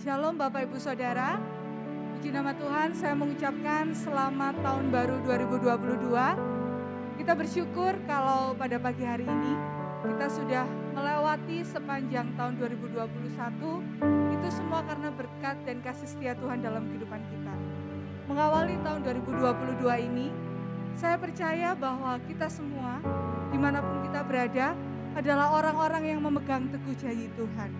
Shalom Bapak Ibu Saudara, puji nama Tuhan, saya mengucapkan selamat tahun baru 2022. Kita bersyukur kalau pada pagi hari ini kita sudah melewati sepanjang tahun 2021. Itu semua karena berkat dan kasih setia Tuhan dalam kehidupan kita. Mengawali tahun 2022 ini, saya percaya bahwa kita semua dimanapun kita berada adalah orang-orang yang memegang teguh janji Tuhan.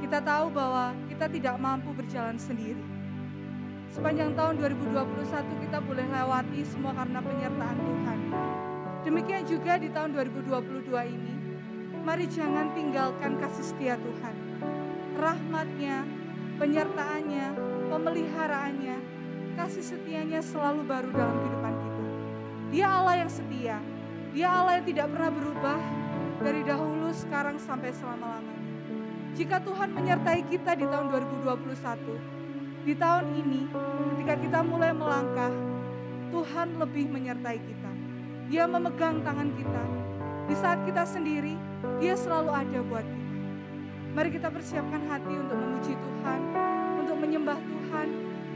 Kita tahu bahwa kita tidak mampu berjalan sendiri. Sepanjang tahun 2021 kita boleh lewati semua karena penyertaan Tuhan. Demikian juga di tahun 2022 ini, mari jangan tinggalkan kasih setia Tuhan. Rahmat-Nya, penyertaannya, pemeliharaannya, kasih setianya selalu baru dalam kehidupan kita. Dia Allah yang setia, Dia Allah yang tidak pernah berubah dari dahulu, sekarang sampai selama-lamanya. Jika Tuhan menyertai kita di tahun 2021, di tahun ini ketika kita mulai melangkah, Tuhan lebih menyertai kita. Dia memegang tangan kita. Di saat kita sendiri, Dia selalu ada buat kita. Mari kita persiapkan hati untuk memuji Tuhan, untuk menyembah Tuhan,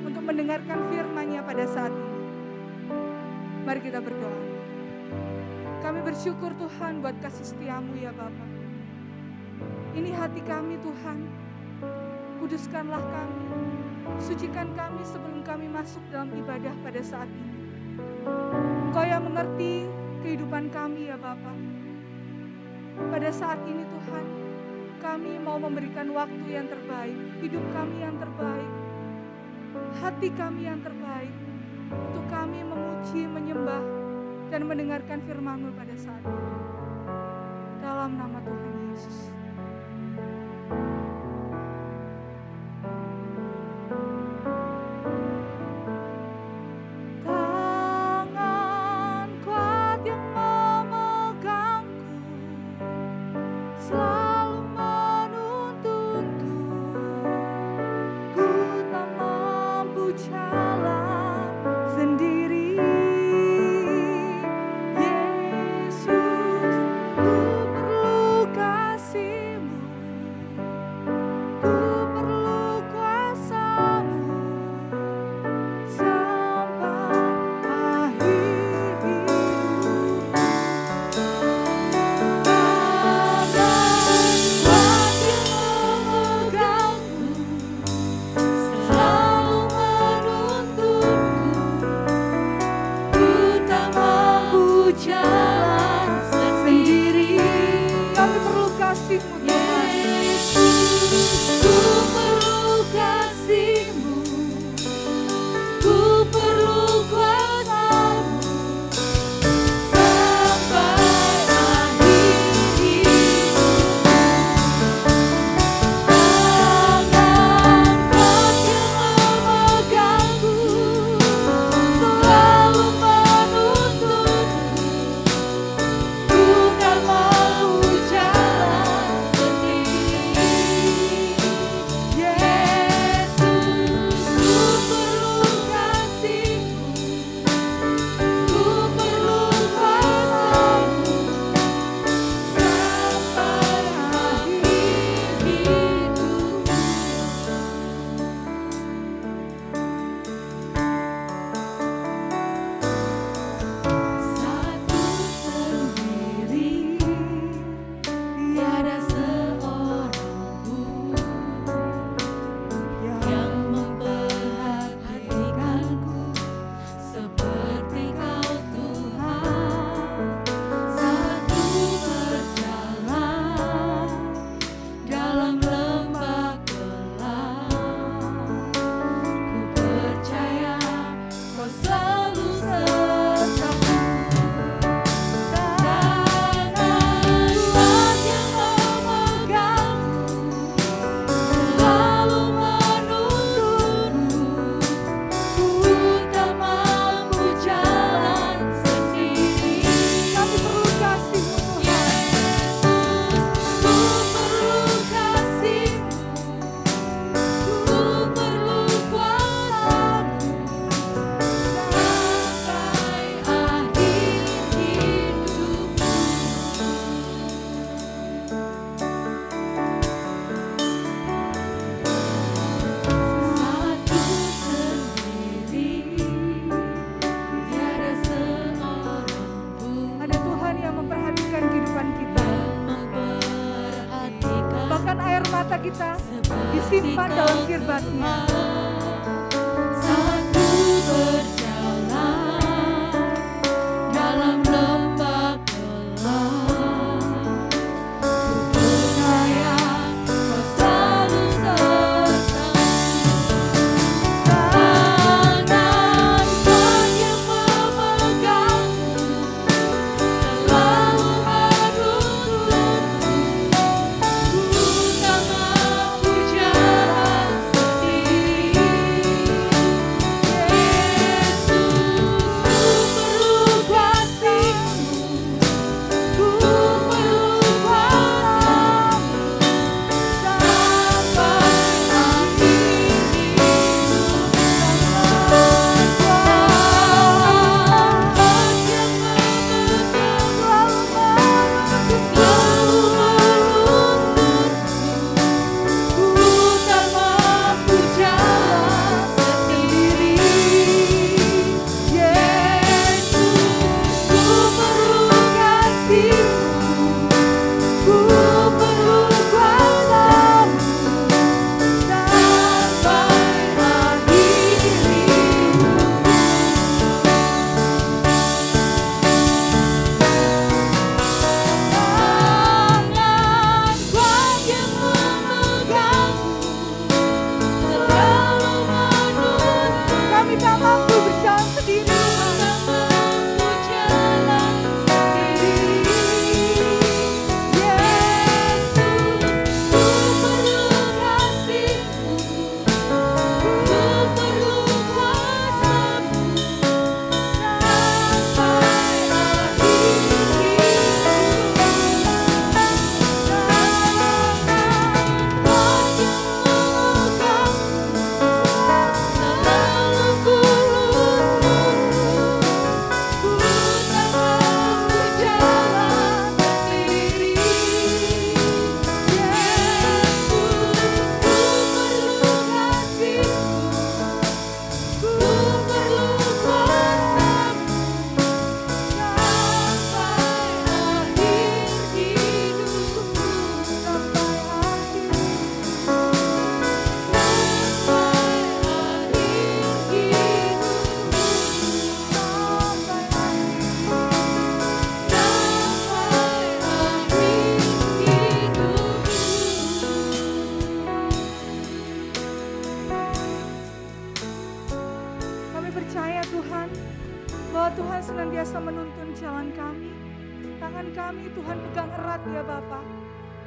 untuk mendengarkan firman-Nya pada saat ini. Mari kita berdoa. Kami bersyukur Tuhan buat kasih setia-Mu ya Bapa. Ini hati kami Tuhan, kuduskanlah kami, sucikan kami sebelum kami masuk dalam ibadah pada saat ini. Engkau yang mengerti kehidupan kami ya Bapa. Pada saat ini Tuhan, kami mau memberikan waktu yang terbaik, hidup kami yang terbaik, hati kami yang terbaik, untuk kami memuji, menyembah, dan mendengarkan firman-Mu pada saat ini. Dalam nama Tuhan Yesus. kita disimpan dalam firman-Nya. Saat ku berjalan dalam lembah gelap, ku percaya Kau selalu sertaku. Tangan Tuhan yang memegangku, selalu menuntunku. Ku tak mampu jalan sendiri. Tuhan senantiasa menuntun jalan kami. Tangan kami Tuhan pegang erat ya Bapa.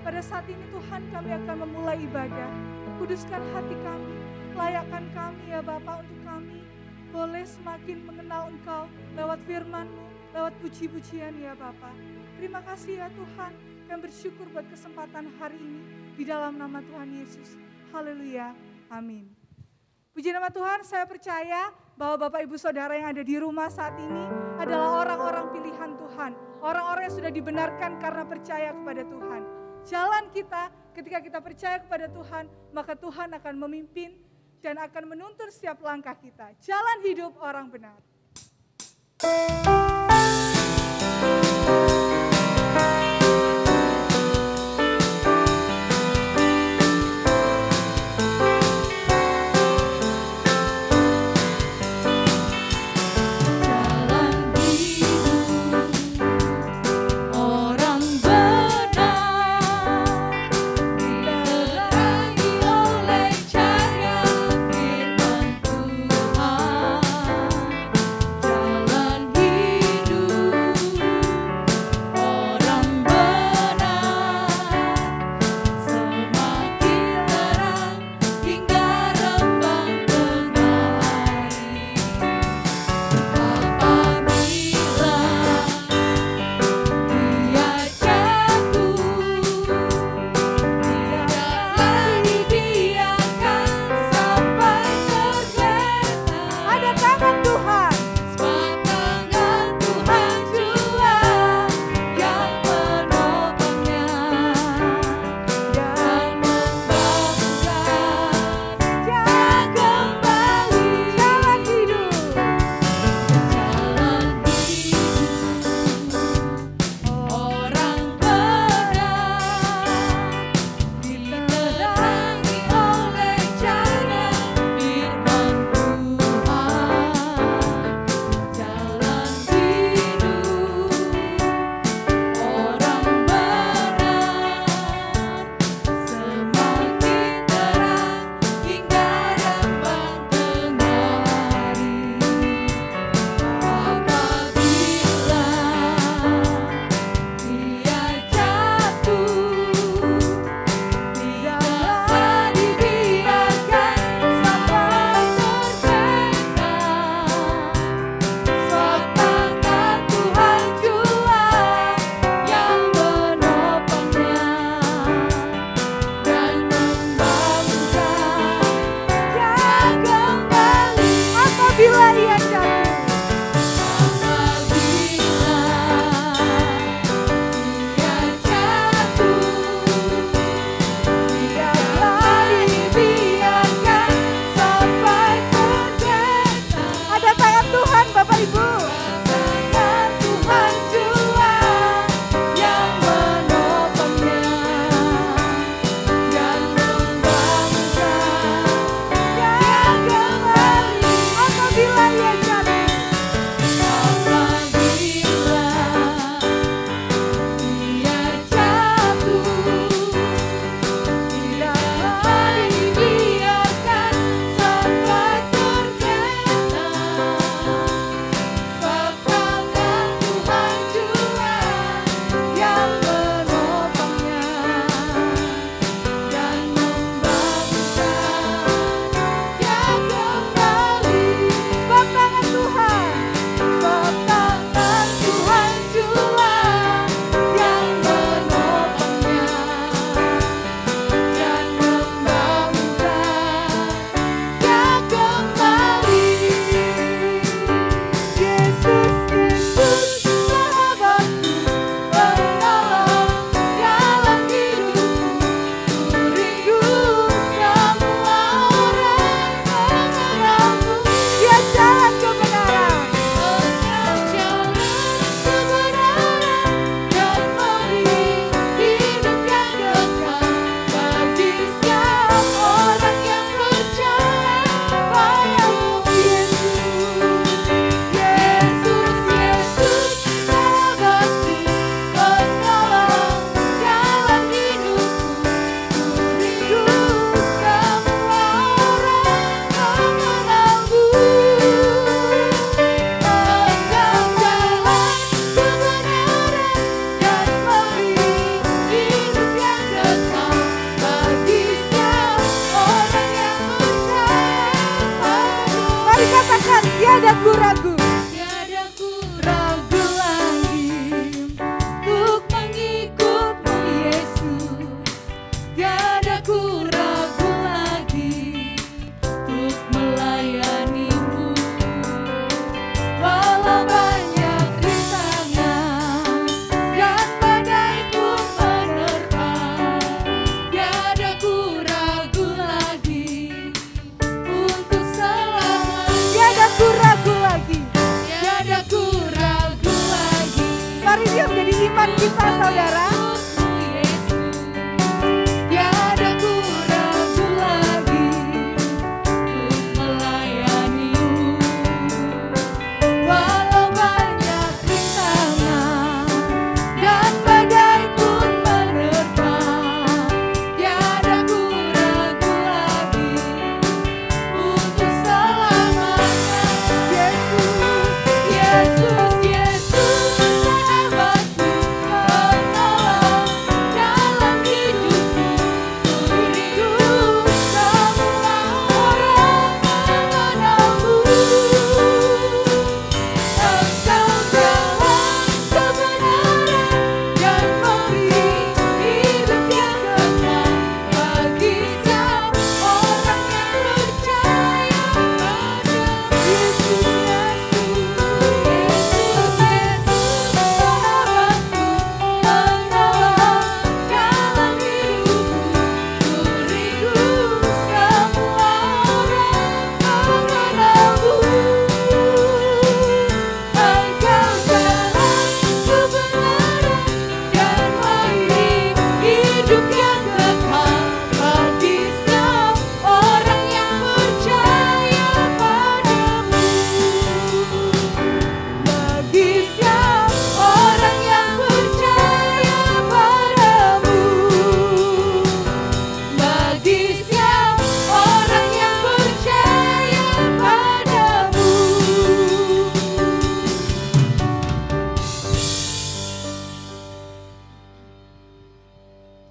Pada saat ini Tuhan kami akan memulai ibadah. Kuduskan hati kami, layakkan kami ya Bapa untuk kami boleh semakin mengenal Engkau lewat firman-Mu, lewat puji-pujian ya Bapa. Terima kasih ya Tuhan, kami bersyukur buat kesempatan hari ini di dalam nama Tuhan Yesus. Haleluya, amin. Puji nama Tuhan, saya percaya bahwa Bapak Ibu Saudara yang ada di rumah saat ini adalah orang-orang pilihan Tuhan. Orang-orang yang sudah dibenarkan karena percaya kepada Tuhan. Jalan kita ketika kita percaya kepada Tuhan, maka Tuhan akan memimpin dan akan menuntun setiap langkah kita. Jalan hidup orang benar. Jalan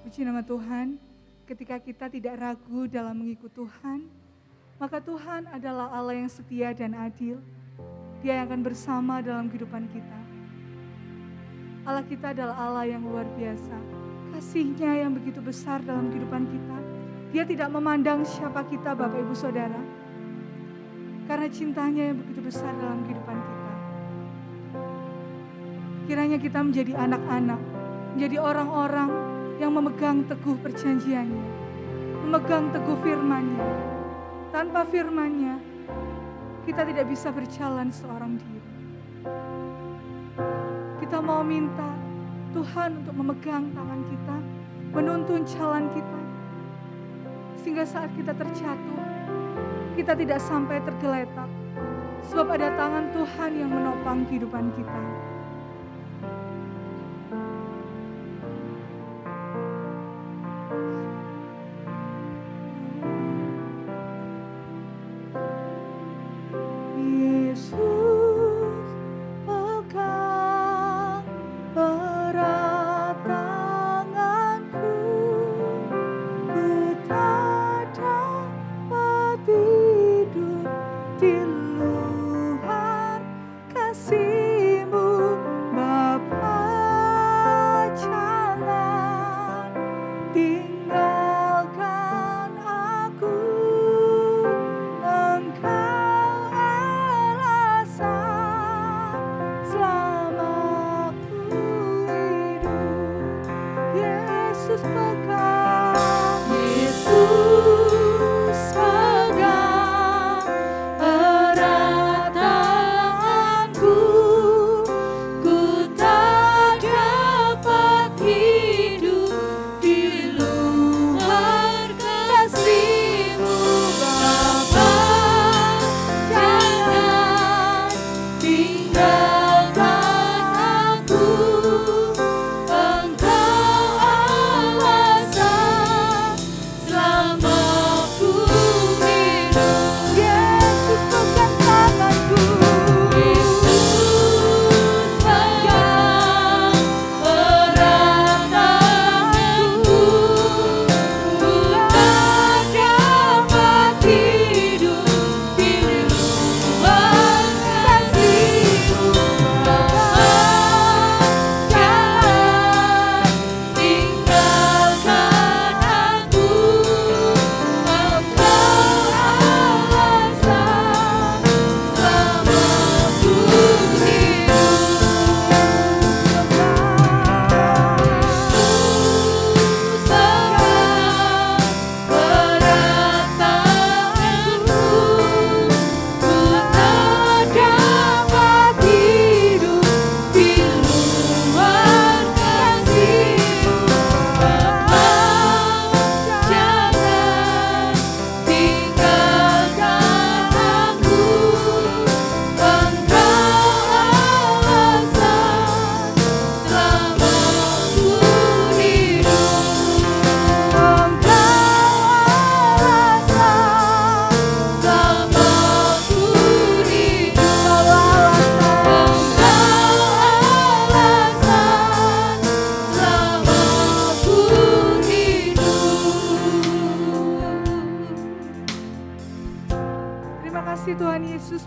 Puji nama Tuhan, ketika kita tidak ragu dalam mengikut Tuhan, maka Tuhan adalah Allah yang setia dan adil. Dia yang akan bersama dalam kehidupan kita. Allah kita adalah Allah yang luar biasa. Kasih-Nya yang begitu besar dalam kehidupan kita. Dia tidak memandang siapa kita, Bapak Ibu Saudara. Karena cintanya yang begitu besar dalam kehidupan kita. Kiranya kita menjadi anak-anak, menjadi orang-orang yang memegang teguh perjanjiannya, memegang teguh firman-Nya. Tanpa firman-Nya, kita tidak bisa berjalan seorang diri. Kita mau minta Tuhan untuk memegang tangan kita, menuntun jalan kita, sehingga saat kita terjatuh, kita tidak sampai tergeletak, sebab ada tangan Tuhan yang menopang kehidupan kita.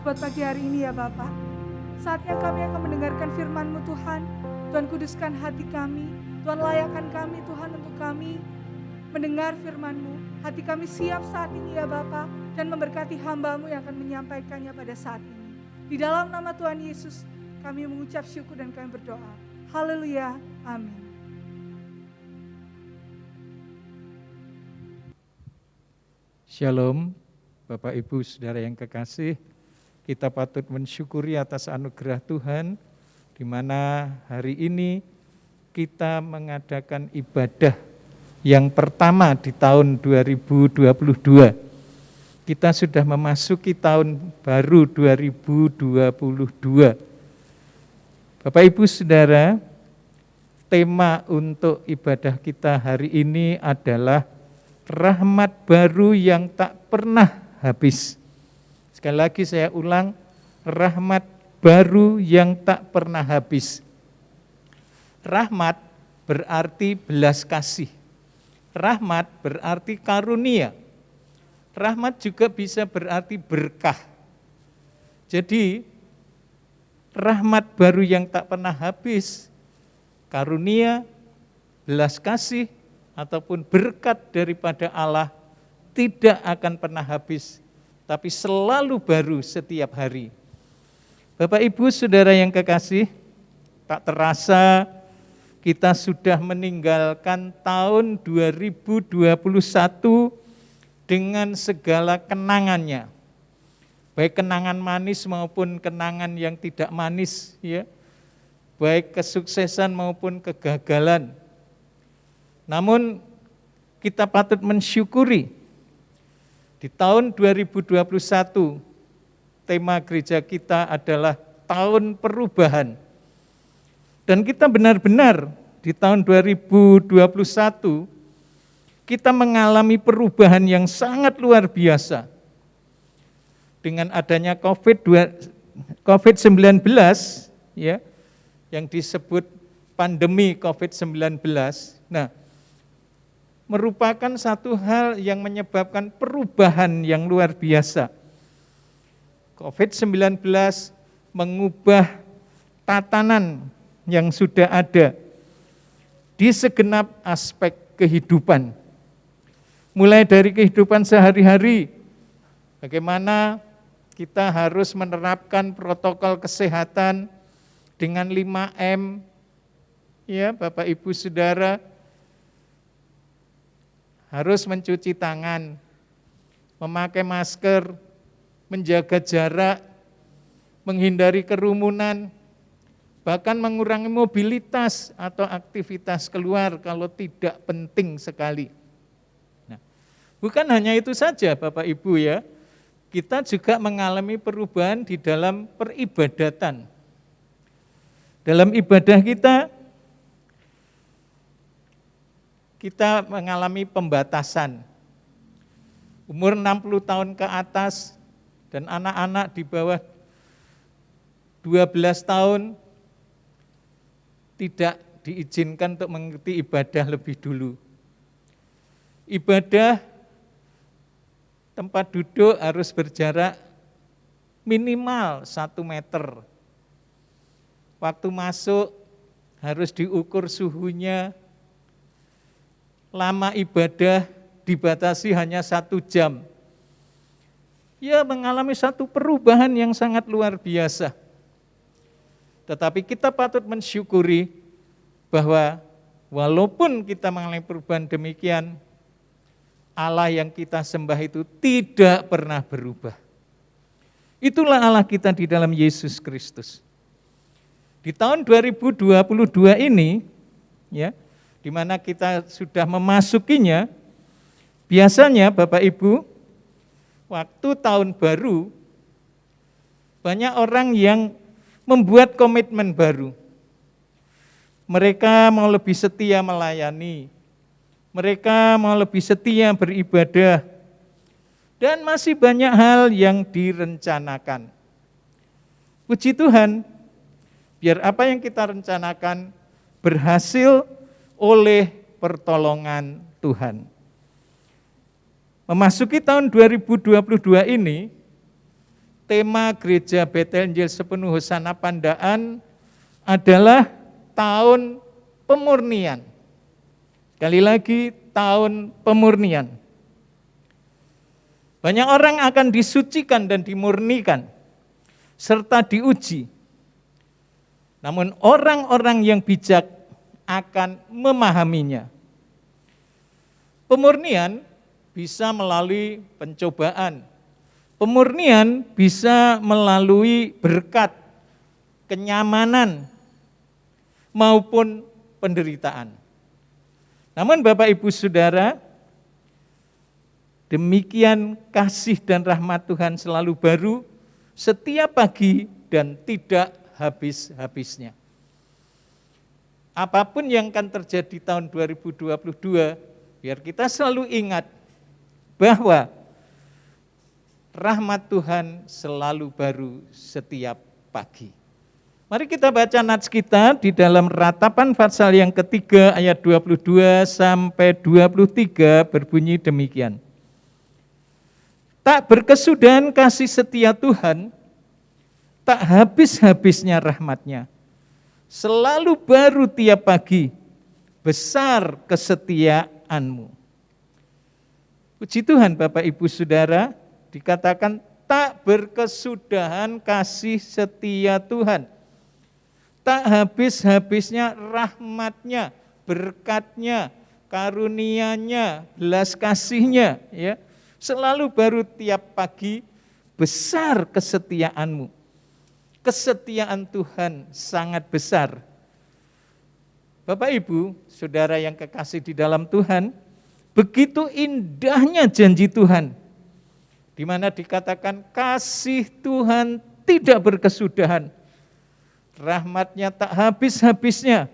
Buat pagi hari ini ya Bapak, saatnya kami akan mendengarkan firman-Mu Tuhan. Tuhan kuduskan hati kami, Tuhan layakkan kami Tuhan untuk kami mendengar firman-Mu. Hati kami siap saat ini ya Bapak, dan memberkati hamba-Mu yang akan menyampaikannya pada saat ini. Di dalam nama Tuhan Yesus kami mengucap syukur dan kami berdoa. Haleluya, amin. Shalom, Bapak Ibu Saudara yang kekasih. Kita patut mensyukuri atas anugerah Tuhan, di mana hari ini kita mengadakan ibadah yang pertama di tahun 2022. Kita sudah memasuki tahun baru 2022. Bapak Ibu Saudara, tema untuk ibadah kita hari ini adalah rahmat baru yang tak pernah habis. Sekali lagi saya ulang, rahmat baru yang tak pernah habis. Rahmat berarti belas kasih. Rahmat berarti karunia. Rahmat juga bisa berarti berkah. Jadi rahmat baru yang tak pernah habis, karunia, belas kasih, ataupun berkat daripada Allah tidak akan pernah habis, tapi selalu baru setiap hari. Bapak Ibu Saudara yang kekasih, tak terasa kita sudah meninggalkan tahun 2021 dengan segala kenangannya. Baik kenangan manis maupun kenangan yang tidak manis, ya. Baik kesuksesan maupun kegagalan. Namun kita patut mensyukuri di tahun 2021 tema gereja kita adalah tahun perubahan. Dan kita benar-benar di tahun 2021 kita mengalami perubahan yang sangat luar biasa. Dengan adanya COVID-19, ya, yang disebut pandemi COVID-19. Nah, merupakan satu hal yang menyebabkan perubahan yang luar biasa. COVID-19 mengubah tatanan yang sudah ada di segenap aspek kehidupan. Mulai dari kehidupan sehari-hari, bagaimana kita harus menerapkan protokol kesehatan dengan 5M, ya Bapak Ibu Saudara, harus mencuci tangan, memakai masker, menjaga jarak, menghindari kerumunan, bahkan mengurangi mobilitas atau aktivitas keluar kalau tidak penting sekali. Nah, bukan hanya itu saja Bapak Ibu ya, kita juga mengalami perubahan di dalam peribadatan. Dalam ibadah kita mengalami pembatasan. Umur 60 tahun ke atas dan anak-anak di bawah 12 tahun tidak diizinkan untuk mengikuti ibadah lebih dulu. Ibadah tempat duduk harus berjarak minimal 1 meter. Waktu masuk harus diukur suhunya. Lama ibadah dibatasi hanya 1 jam. Ya, mengalami satu perubahan yang sangat luar biasa. Tetapi kita patut mensyukuri bahwa walaupun kita mengalami perubahan demikian, Allah yang kita sembah itu tidak pernah berubah. Itulah Allah kita di dalam Yesus Kristus. Di tahun 2022 ini, ya, di mana kita sudah memasukinya, biasanya Bapak Ibu, waktu tahun baru, banyak orang yang membuat komitmen baru. Mereka mau lebih setia melayani, mereka mau lebih setia beribadah, dan masih banyak hal yang direncanakan. Puji Tuhan, biar apa yang kita rencanakan berhasil oleh pertolongan Tuhan. Memasuki tahun 2022 ini, tema Gereja Betel Injil Sepenuh Hosana Pandaan adalah tahun pemurnian. Sekali lagi, tahun pemurnian. Banyak orang akan disucikan dan dimurnikan, serta diuji. Namun orang-orang yang bijak akan memahaminya. Pemurnian bisa melalui pencobaan. Pemurnian bisa melalui berkat, kenyamanan, maupun penderitaan. Namun Bapak Ibu Saudara, demikian kasih dan rahmat Tuhan selalu baru setiap pagi dan tidak habis-habisnya. Apapun yang akan terjadi tahun 2022, biar kita selalu ingat bahwa rahmat Tuhan selalu baru setiap pagi. Mari kita baca nats kita di dalam Ratapan pasal yang ketiga ayat 22 sampai 23 berbunyi demikian. Tak berkesudahan kasih setia Tuhan, tak habis-habisnya rahmat-Nya. Selalu baru tiap pagi, besar kesetiaan-Mu. Puji Tuhan Bapak Ibu Saudara, dikatakan tak berkesudahan kasih setia Tuhan. Tak habis-habisnya rahmat-Nya, berkat-Nya, karunia-Nya, belas kasih-Nya, ya. Selalu baru tiap pagi, besar kesetiaan-Mu. Kesetiaan Tuhan sangat besar. Bapak Ibu, saudara yang kekasih di dalam Tuhan, begitu indahnya janji Tuhan, di mana dikatakan kasih Tuhan tidak berkesudahan. Rahmat-Nya tak habis-habisnya,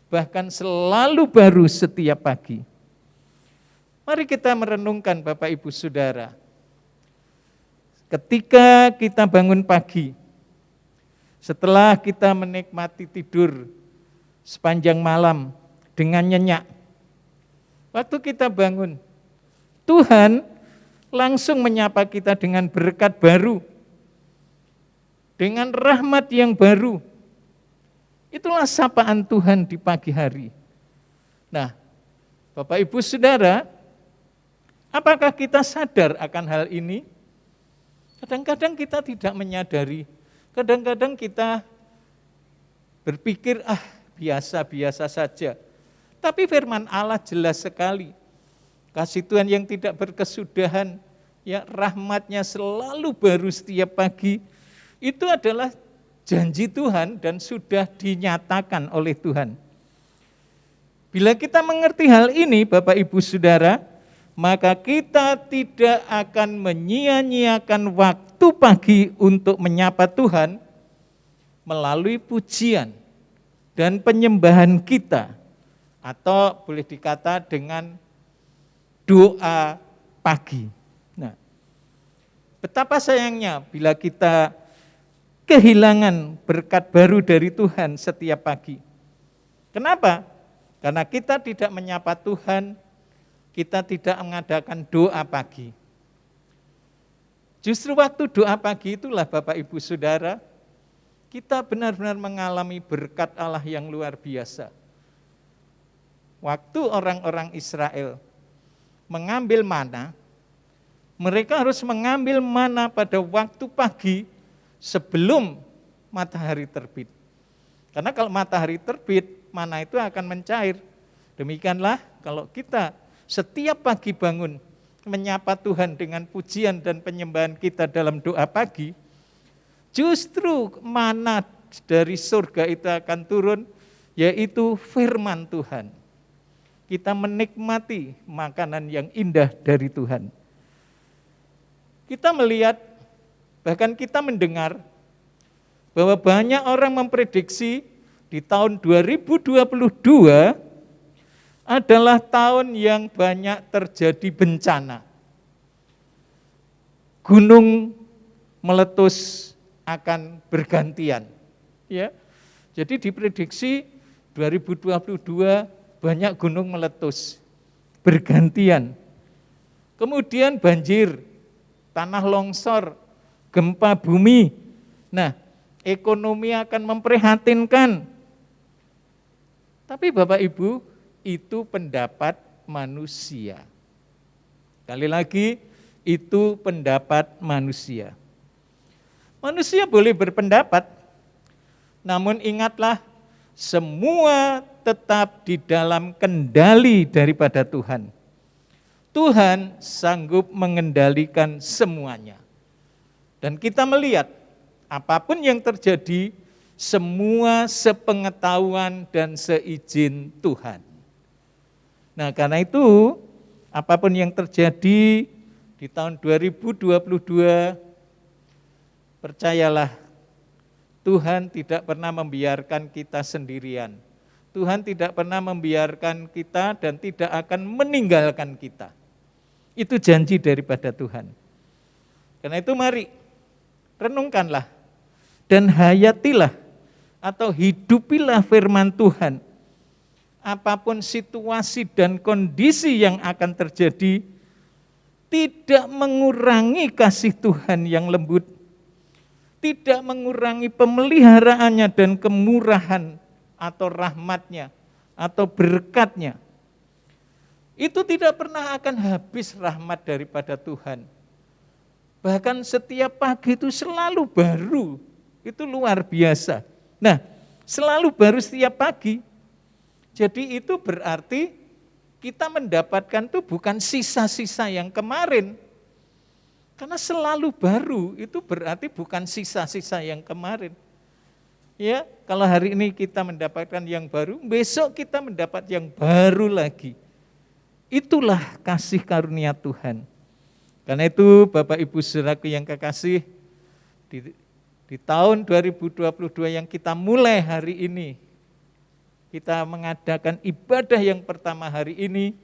bahkan selalu baru setiap pagi. Mari kita merenungkan Bapak Ibu Saudara. Ketika kita bangun pagi, setelah kita menikmati tidur sepanjang malam dengan nyenyak, waktu kita bangun, Tuhan langsung menyapa kita dengan berkat baru, dengan rahmat yang baru. Itulah sapaan Tuhan di pagi hari. Nah, Bapak Ibu Saudara, apakah kita sadar akan hal ini? Kadang-kadang kita tidak menyadari, kadang-kadang kita berpikir, biasa-biasa saja. Tapi firman Allah jelas sekali, kasih Tuhan yang tidak berkesudahan, ya rahmat-Nya selalu baru setiap pagi, itu adalah janji Tuhan dan sudah dinyatakan oleh Tuhan. Bila kita mengerti hal ini Bapak Ibu Saudara, maka kita tidak akan menyia-nyiakan waktu pagi untuk menyapa Tuhan melalui pujian dan penyembahan kita, atau boleh dikata dengan doa pagi. Nah, betapa sayangnya bila kita kehilangan berkat baru dari Tuhan setiap pagi. Kenapa? Karena kita tidak menyapa Tuhan, kita tidak mengadakan doa pagi. Justru waktu doa pagi itulah Bapak Ibu Saudara, kita benar-benar mengalami berkat Allah yang luar biasa. Waktu orang-orang Israel mengambil mana, mereka harus mengambil mana pada waktu pagi sebelum matahari terbit. Karena kalau matahari terbit, mana itu akan mencair. Demikianlah kalau kita setiap pagi bangun menyapa Tuhan dengan pujian dan penyembahan kita dalam doa pagi, justru mana dari surga itu akan turun, yaitu firman Tuhan. Kita menikmati makanan yang indah dari Tuhan. Kita melihat, bahkan kita mendengar bahwa banyak orang memprediksi di tahun 2022 adalah tahun yang banyak terjadi bencana. Gunung meletus akan bergantian. Ya. Jadi diprediksi 2022 banyak gunung meletus bergantian. Kemudian banjir, tanah longsor, gempa bumi. Nah, ekonomi akan memprihatinkan. Tapi Bapak Ibu, itu pendapat manusia. Sekali lagi, itu pendapat manusia. Manusia boleh berpendapat, namun ingatlah, semua tetap di dalam kendali daripada Tuhan. Tuhan sanggup mengendalikan semuanya. Dan kita melihat, apapun yang terjadi, semua sepengetahuan dan seizin Tuhan. Nah, karena itu, apapun yang terjadi di tahun 2022, percayalah, Tuhan tidak pernah membiarkan kita sendirian. Tuhan tidak pernah membiarkan kita dan tidak akan meninggalkan kita. Itu janji daripada Tuhan. Karena itu mari, renungkanlah dan hayatilah atau hidupilah firman Tuhan. Apapun situasi dan kondisi yang akan terjadi, tidak mengurangi kasih Tuhan yang lembut, tidak mengurangi pemeliharaannya dan kemurahan atau rahmatnya atau berkatnya. Itu tidak pernah akan habis rahmat daripada Tuhan. Bahkan setiap pagi itu selalu baru, itu luar biasa. Nah, selalu baru setiap pagi. Jadi itu berarti kita mendapatkan itu bukan sisa-sisa yang kemarin. Karena selalu baru itu berarti bukan sisa-sisa yang kemarin. Ya, kalau hari ini kita mendapatkan yang baru, besok kita mendapat yang baru lagi. Itulah kasih karunia Tuhan. Karena itu Bapak Ibu Saudaraku yang kekasih, di tahun 2022 yang kita mulai hari ini, kita mengadakan ibadah yang pertama hari ini,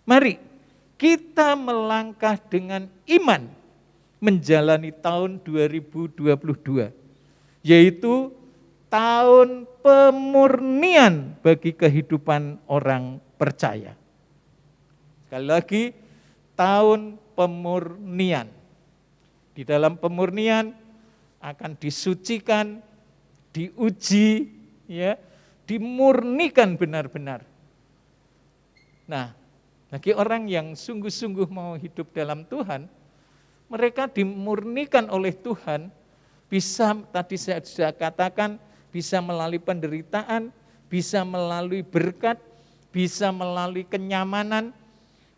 mari kita melangkah dengan iman menjalani tahun 2022, yaitu tahun pemurnian bagi kehidupan orang percaya. Sekali lagi, tahun pemurnian. Di dalam pemurnian akan disucikan, diuji, ya, dimurnikan benar-benar. Nah, bagi orang yang sungguh-sungguh mau hidup dalam Tuhan, mereka dimurnikan oleh Tuhan, bisa tadi saya sudah katakan, bisa melalui penderitaan, bisa melalui berkat, bisa melalui kenyamanan.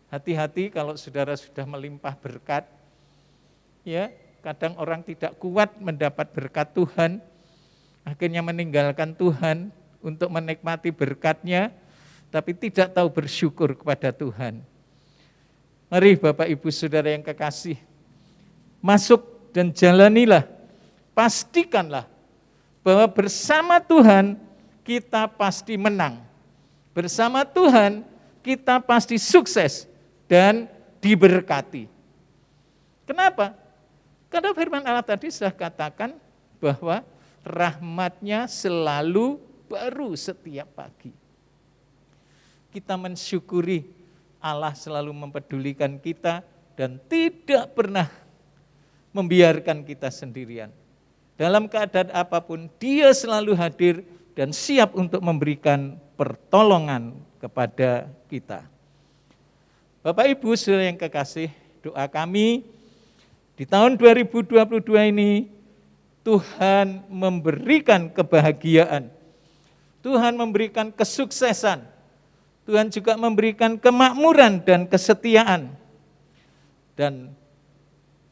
Hati-hati kalau saudara sudah melimpah berkat, ya, kadang orang tidak kuat mendapat berkat Tuhan, akhirnya meninggalkan Tuhan untuk menikmati berkat-Nya, tapi tidak tahu bersyukur kepada Tuhan. Mari Bapak Ibu Saudara yang kekasih, masuk dan jalanilah, pastikanlah bahwa bersama Tuhan kita pasti menang. Bersama Tuhan kita pasti sukses dan diberkati. Kenapa? Karena firman Allah tadi sudah katakan bahwa rahmat-Nya selalu baru setiap pagi. Kita mensyukuri Allah selalu mempedulikan kita dan tidak pernah membiarkan kita sendirian. Dalam keadaan apapun, Dia selalu hadir dan siap untuk memberikan pertolongan kepada kita. Bapak Ibu Saudara yang kekasih, doa kami di tahun 2022 ini, Tuhan memberikan kebahagiaan, Tuhan memberikan kesuksesan, Tuhan juga memberikan kemakmuran dan kesetiaan. Dan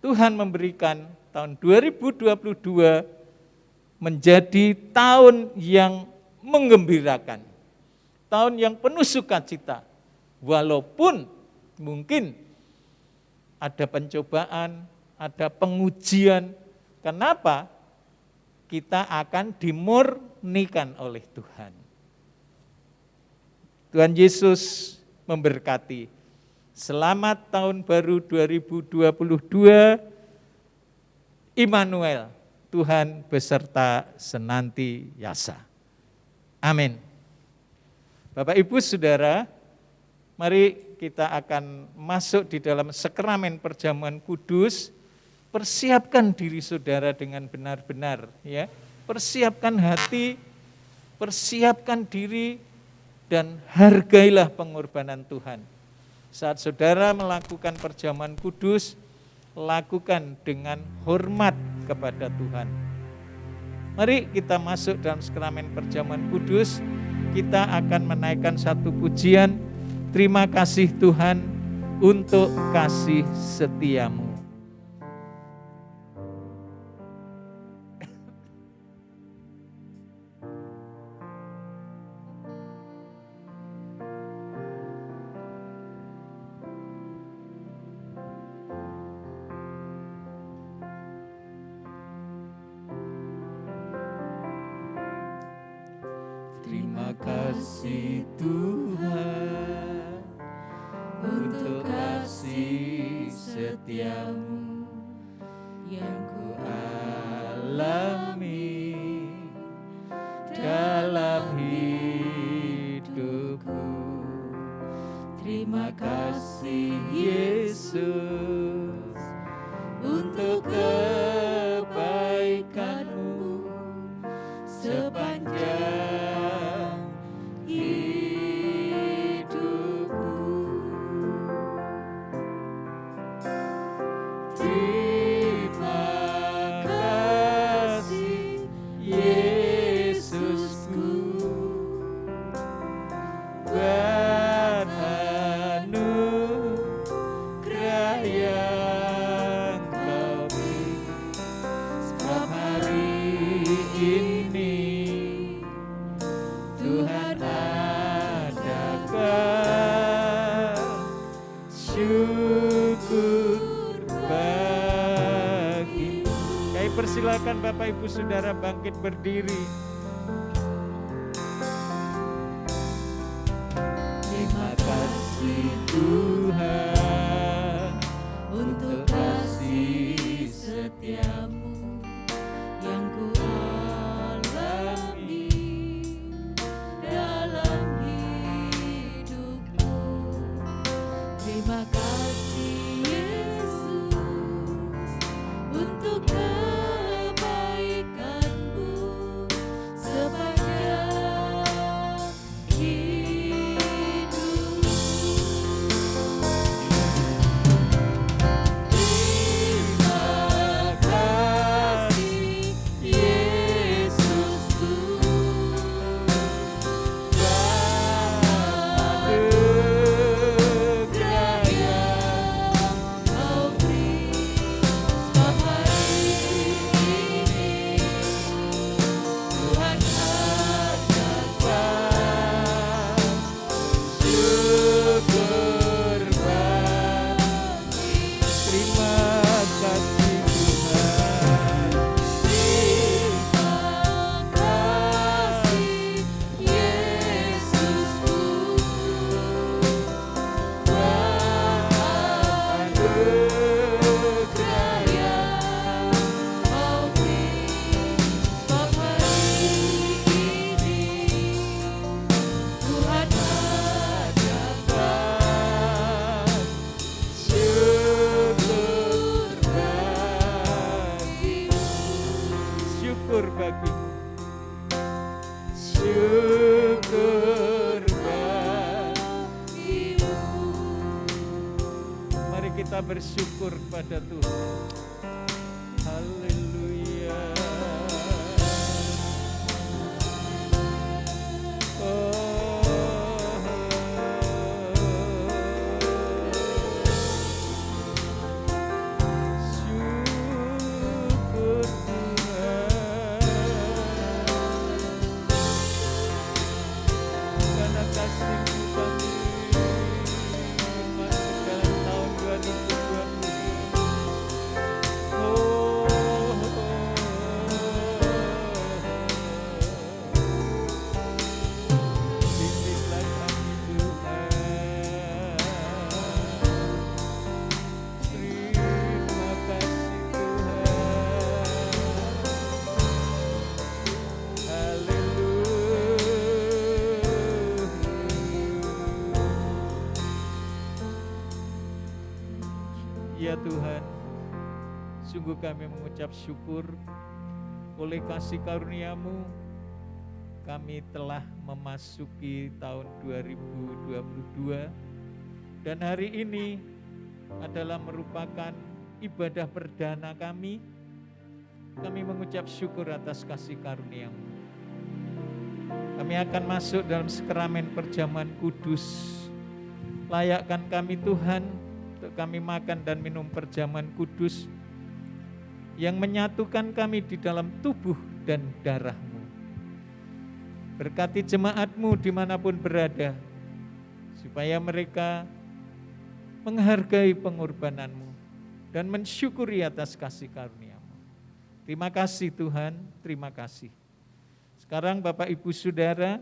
Tuhan memberikan tahun 2022 menjadi tahun yang menggembirakan, tahun yang penuh sukacita, walaupun mungkin ada pencobaan, ada pengujian. Kenapa? Kita akan dimurnikan oleh Tuhan. Tuhan Yesus memberkati. Selamat tahun baru 2022. Immanuel, Tuhan beserta senantiasa. Amin. Bapak Ibu Saudara, mari kita akan masuk di dalam sakramen perjamuan kudus. Persiapkan diri saudara dengan benar-benar, ya. Persiapkan hati, persiapkan diri, dan hargailah pengorbanan Tuhan. Saat saudara melakukan perjamuan kudus, lakukan dengan hormat kepada Tuhan. Mari kita masuk dalam sakramen perjamuan kudus. Kita akan menaikkan satu pujian. Terima kasih Tuhan untuk kasih setiamu. Terima kasih Tuhan untuk kasih setiamu yang ku alami. kasih Yesus, untuk kebaikan-Mu sepanjang hidupku. terima kasih Yesusku, buat anugerah yang Kau beri. Sebab hari ini Tuhan adakan syukur bagi. Kami persilakan Bapak Ibu Saudara bangkit berdiri. Terima kasih Tuhan untuk kasih setia-Mu yang ku alami dalam hidupku. Terima kasih Yesus untuk kebaikan-Mu sepanjang hidupku. Terima kasih Yesusku, anugerah yang Kau beri. Sebab hari ini Tuhan adakan syukur bagi. Terima kasih Tuhan. Terima kasih Yesusku, anugerah yang Kau beri. Sebab hari ini Tuhan adakan Syukur bagimu. syukur bagimu. Syukur bagimu. Mari kita bersyukur pada Tuhan. Haleluya. Syukur Tuhan, karena kasih-Mu kami masuk dalam tahun 2020. Bimbinglah kami Tuhan. Terima kasih Tuhan. Haleluya. Ya Tuhan, sungguh kami mengucap syukur oleh kasih karunia-Mu kami telah memasuki tahun 2022 dan hari ini adalah merupakan ibadah perdana kami. Kami mengucap syukur atas kasih karunia-Mu. Kami akan masuk dalam sakramen perjamuan kudus. Layakkan kami Tuhan untuk kami makan dan minum perjamuan kudus yang menyatukan kami di dalam tubuh dan darah-Mu. Berkati jemaat-Mu dimanapun berada, supaya mereka menghargai pengorbanan-Mu dan mensyukuri atas kasih karunia-Mu. Terima kasih Tuhan, terima kasih. Sekarang Bapak Ibu Saudara,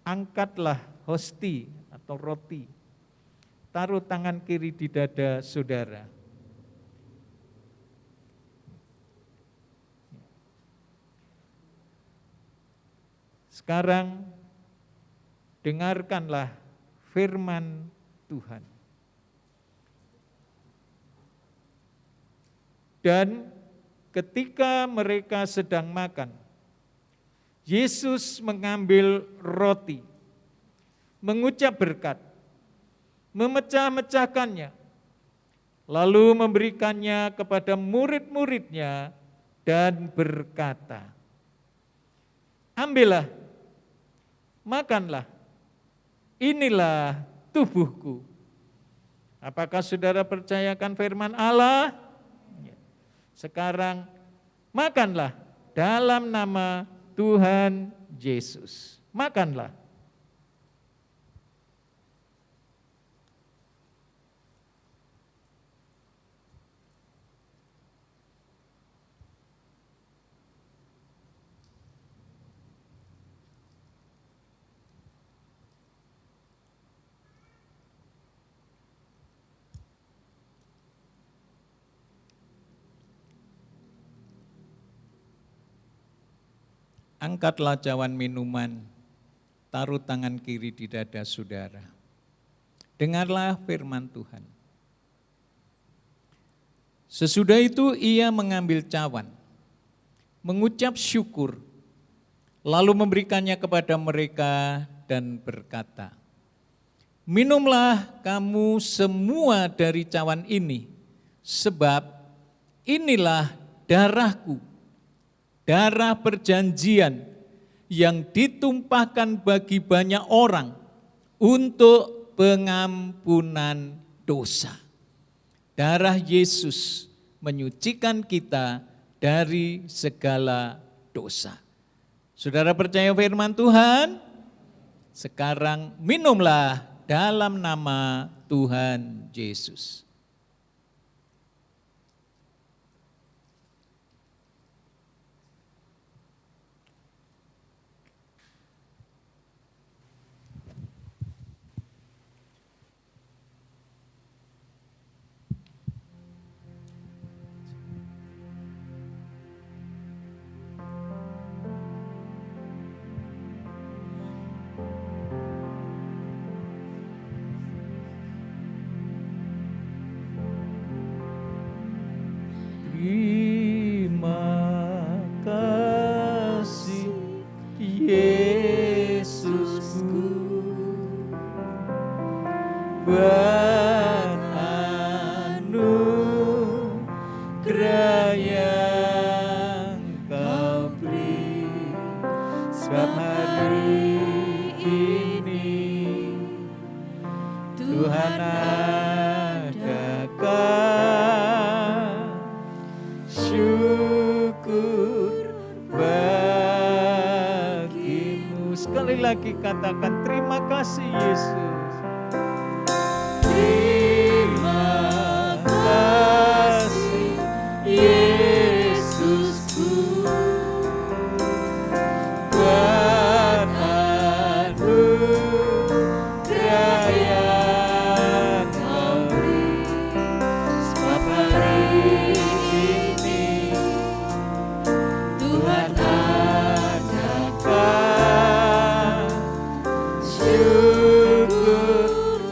angkatlah hosti atau roti. Taruh tangan kiri di dada saudara. Sekarang dengarkanlah firman Tuhan. Dan ketika mereka sedang makan, Yesus mengambil roti, mengucap berkat, memecah-mecahkannya, lalu memberikannya kepada murid-muridnya dan berkata, "Ambillah, makanlah, inilah tubuhku." Apakah saudara percayakan firman Allah? Sekarang makanlah dalam nama Tuhan Yesus. Makanlah. Angkatlah cawan minuman, taruh tangan kiri di dada saudara. Dengarlah firman Tuhan. Sesudah itu ia mengambil cawan, mengucap syukur, lalu memberikannya kepada mereka dan berkata, "Minumlah kamu semua dari cawan ini, sebab inilah darahku, darah perjanjian yang ditumpahkan bagi banyak orang untuk pengampunan dosa." Darah Yesus menyucikan kita dari segala dosa. Saudara percaya firman Tuhan? Sekarang minumlah dalam nama Tuhan Yesus. Terima kasih Yesusku, buat anugerah yang Kau beri, sebab hari ini Tuhan adakan syukur bagimu. Sekali lagi katakan, terima kasih Yesus. Terima kasih Yesusku, buat anugerah yang Kau beri, sebab hari ini Tuhan adakan syukur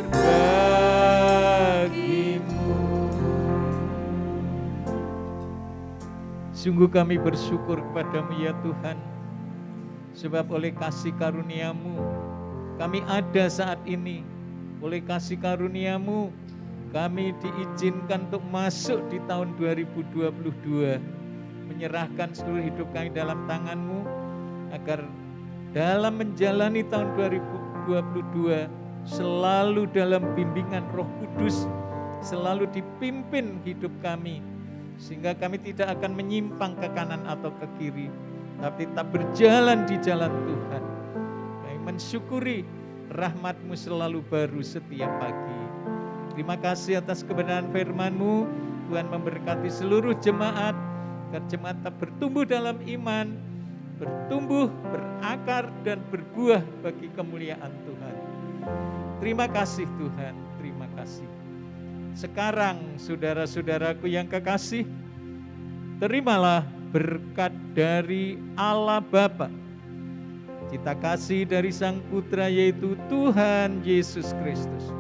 bagimu. Sungguh kami bersyukur kepada-Mu ya Tuhan, sebab oleh kasih karunia-Mu kami ada saat ini. Oleh kasih karunia-Mu kami diizinkan untuk masuk di tahun 2022, menyerahkan seluruh hidup kami dalam tangan-Mu, agar dalam menjalani tahun 2022 selalu dalam bimbingan Roh Kudus, selalu dipimpin hidup kami, sehingga kami tidak akan menyimpang ke kanan atau ke kiri, tapi tetap berjalan di jalan Tuhan. Kami mensyukuri rahmat-Mu selalu baru setiap pagi. Terima kasih atas kebenaran firman-Mu. Tuhan memberkati seluruh jemaat, agar jemaat tetap bertumbuh dalam iman, bertumbuh, berakar, dan berbuah bagi kemuliaan Tuhan. Terima kasih Tuhan, terima kasih. Sekarang saudara-saudaraku yang kekasih, terimalah berkat dari Allah Bapa, cita kasih dari Sang Putra yaitu Tuhan Yesus Kristus,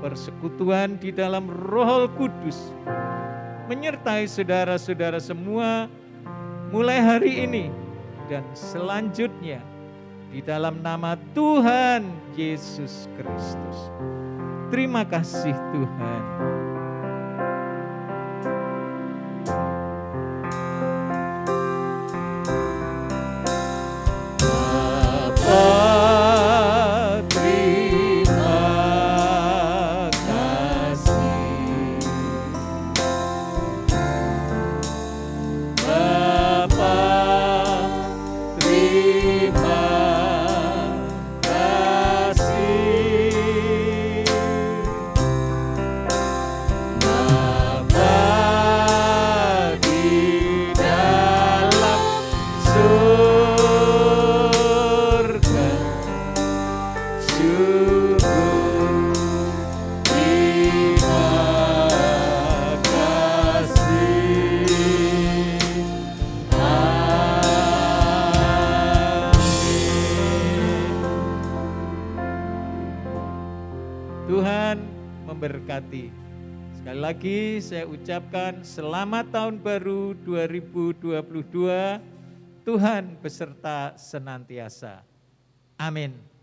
persekutuan di dalam Roh Kudus, menyertai saudara-saudara semua mulai hari ini dan selanjutnya di dalam nama Tuhan Yesus Kristus. Terima kasih Tuhan. Tuhan memberkati. Sekali lagi saya ucapkan selamat tahun baru 2022. Tuhan beserta senantiasa. Amin.